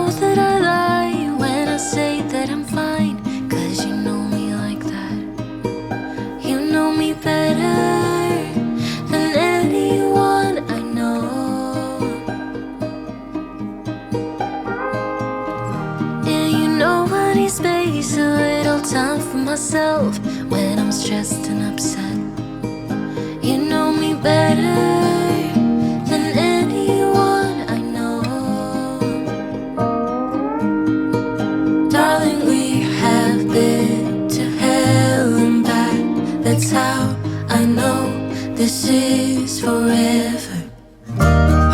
know that I lie when I say that I'm fine, 'cause you know me like that. You know me better than anyone I know. Yeah, you know I need space, a little time for myself when I'm stressed and upset. You know me better than anyone I know. Darling, we have been to hell and back. That's how I know this is forever.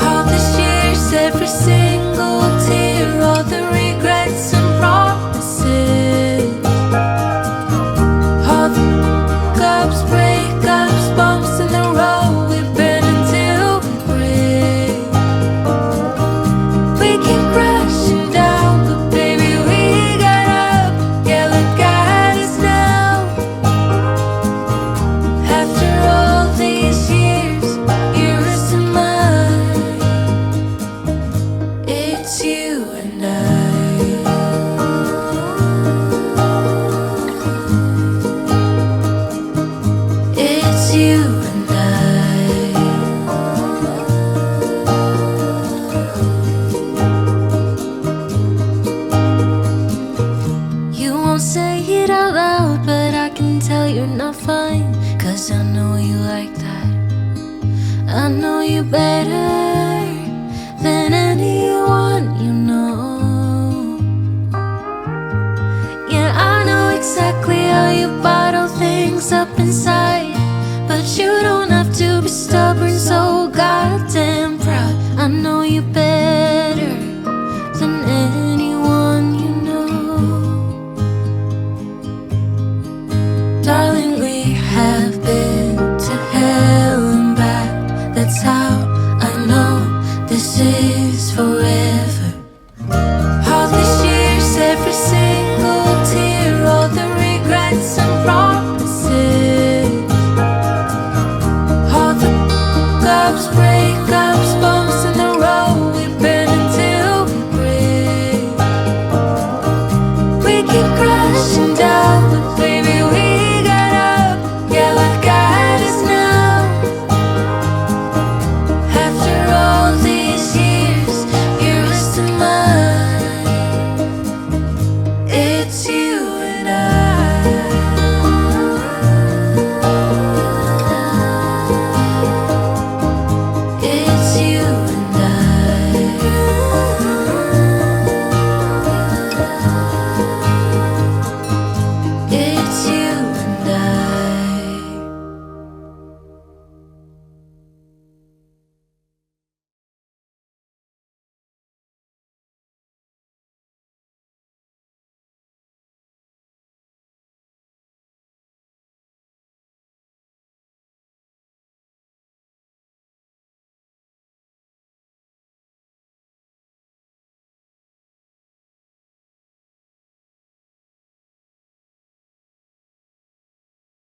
All these years, every single tear, all the regrets and promises, all the cups, breakups, bumps in the road, we've been until we break. We keep crashing down, but baby, we got up. Yeah, look at us now. After all these years, yours and mine, it's you and I. It's you and I. You won't say it out loud, but I can tell you're not fine, 'cause I know you like that. I know you better than anyone you know. Yeah, I know exactly how you bottle things up inside, but you don't have to be stubborn, so goddamn proud. I know you better